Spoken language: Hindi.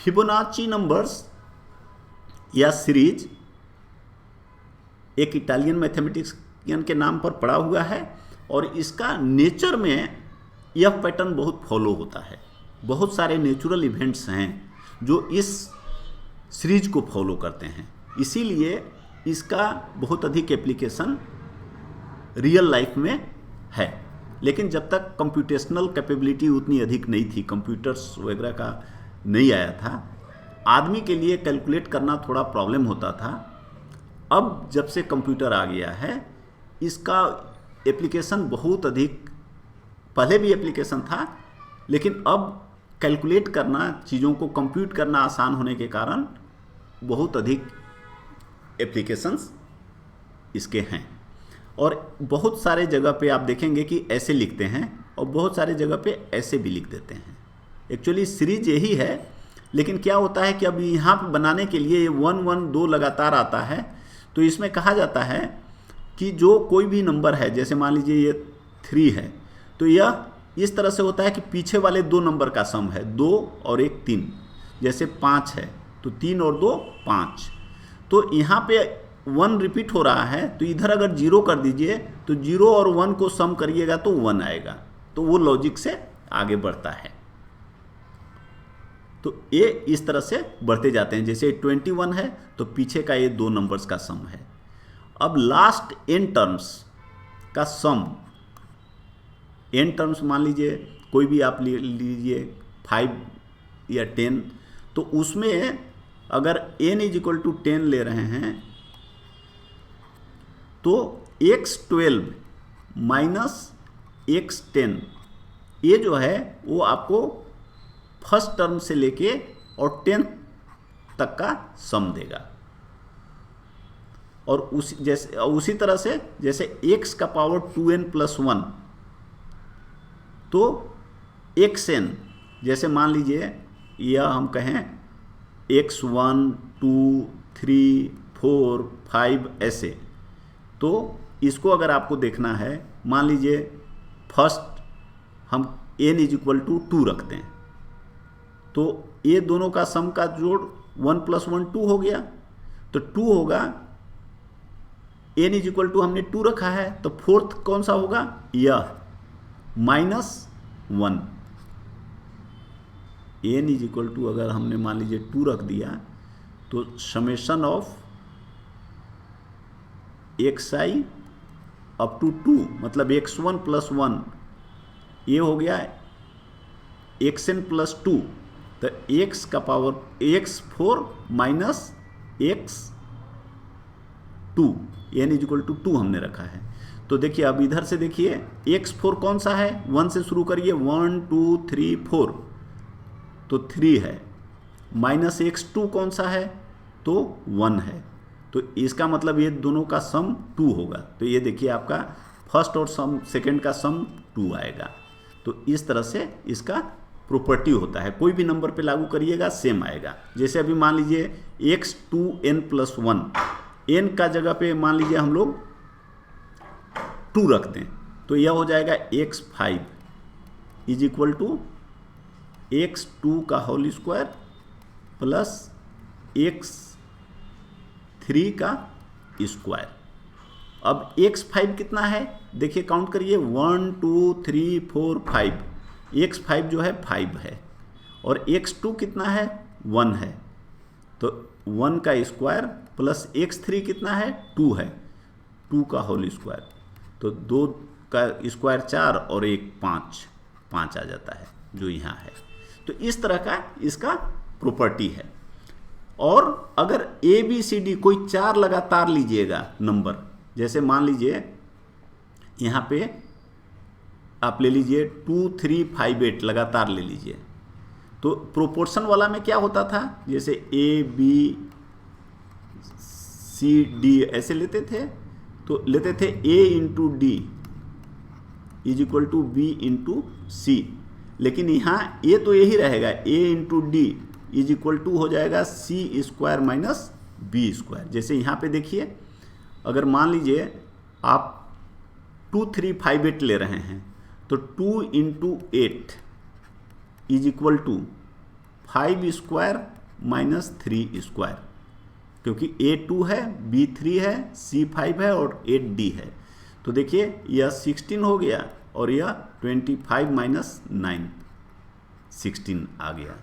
फिबोनाची नंबर्स या सीरीज एक इटालियन मैथमेटिशियन के नाम पर पड़ा हुआ है और इसका नेचर में यह पैटर्न बहुत फॉलो होता है। बहुत सारे नेचुरल इवेंट्स हैं जो इस सीरीज को फॉलो करते हैं, इसीलिए इसका बहुत अधिक एप्लीकेशन रियल लाइफ में है। लेकिन जब तक कंप्यूटेशनल कैपेबिलिटी उतनी अधिक नहीं थी, कंप्यूटर्स वगैरह का नहीं आया था, आदमी के लिए कैलकुलेट करना थोड़ा प्रॉब्लम होता था। अब जब से कंप्यूटर आ गया है, इसका एप्लीकेशन बहुत अधिक, पहले भी एप्लीकेशन था लेकिन अब कैलकुलेट करना, चीज़ों को कंप्यूट करना आसान होने के कारण बहुत अधिक एप्लीकेशंस इसके हैं। और बहुत सारे जगह पे आप देखेंगे कि ऐसे लिखते हैं और बहुत सारे जगह पे ऐसे भी लिख देते हैं। एक्चुअली सीरीज यही है, लेकिन क्या होता है कि अब यहाँ पे बनाने के लिए 1 1 2 लगातार आता है, तो इसमें कहा जाता है कि जो कोई भी नंबर है, जैसे मान लीजिए ये 3 है, तो यह इस तरह से होता है कि पीछे वाले 2 नंबर का सम है, 2 और 1 3। जैसे 5 है तो 3 और 2 5। तो यहाँ पे 1 रिपीट हो रहा है, तो इधर अगर 0 कर दीजिए तो 0 और 1 को सम करिएगा तो 1 आएगा। तो वो लॉजिक से आगे बढ़ता है। तो ये इस तरह से बढ़ते जाते हैं। जैसे 21 है तो पीछे का ये 2 नंबर्स का सम है। अब लास्ट n टर्म्स का सम, n टर्म्स मान लीजिए कोई भी आप लीजिए 5 या 10, तो उसमें अगर n = 10 ले रहे हैं तो x12 - x10 ये जो है वो आपको फर्स्ट टर्म से लेके और 10 तक का सम देगा। और उसी तरह से जैसे x का पावर 2n + 1, तो xn, जैसे मान लीजिए यह हम कहें x1 2 3 4 5 ऐसे, तो इसको अगर आपको देखना है, मान लीजिए फर्स्ट हम n = 2 रखते हैं, तो ये दोनों का सम का जोड़ 1 + 1 2 हो गया। तो 2 होगा, n = हमने 2 रखा है, तो फोर्थ कौन सा होगा, यह -1। n = अगर हमने मान लीजिए 2 रख दिया, तो summation of xi up to 2 मतलब x1 + 1, ये हो गया xn + 2, तो x का पावर x4 - x2, n = 2 हमने रखा है। तो देखिए अब इधर से देखिए x4 कौन सा है, 1 से शुरू करिए, 1 2 3 4, तो 3 है, माइनस x2 कौन सा है, तो 1 है। तो इसका मतलब ये दोनों का सम 2 होगा। तो ये देखिए आपका फर्स्ट और सेकंड का सम 2 आएगा। तो इस तरह से इसका प्रॉपर्टी होता है, कोई भी नंबर पे लागू करिएगा सेम आएगा। जैसे अभी मान लीजिए x2n + 1, n का जगह पे मान लीजिए हम लोग 2 रखते हैं, तो यह हो जाएगा x5 = x2 का होल स्क्वायर प्लस x3 का स्क्वायर। अब x5 कितना है, देखिए काउंट करिए, 1 2 3 4 5, x5 जो है 5 है, और x2 कितना है, 1 है, तो 1 का स्क्वायर प्लस x3 कितना है, 2 है, 2 का होल स्क्वायर, तो 2 का स्क्वायर 4 और 1 5 आ जाता है जो यहाँ है। तो इस तरह का इसका प्रॉपर्टी है। और अगर ABCD कोई 4 लगातार लीजिएगा नंबर, जैसे मान लीजिए यहाँ पे आप ले लीजिए 2 3 5 8 लगातार ले लीजिए, तो प्रोपोर्शन वाला में क्या होता था, जैसे ABCD ऐसे लेते थे, तो लेते थे A × D = B × C, लेकिन यहाँ A तो यही रहेगा, A × D = हो जाएगा C² - B²। जैसे यहाँ पे देखिए, अगर मान लीजिए आप 2 3 5 8 ले रहे हैं, तो 2 × 8 = 5² माइनस 3 स्क्वायर, क्योंकि A2 है, B3 है, C5 है और 8D है। तो देखिए यह 16 हो गया और यह 25 माइनस 9 16 आ गया।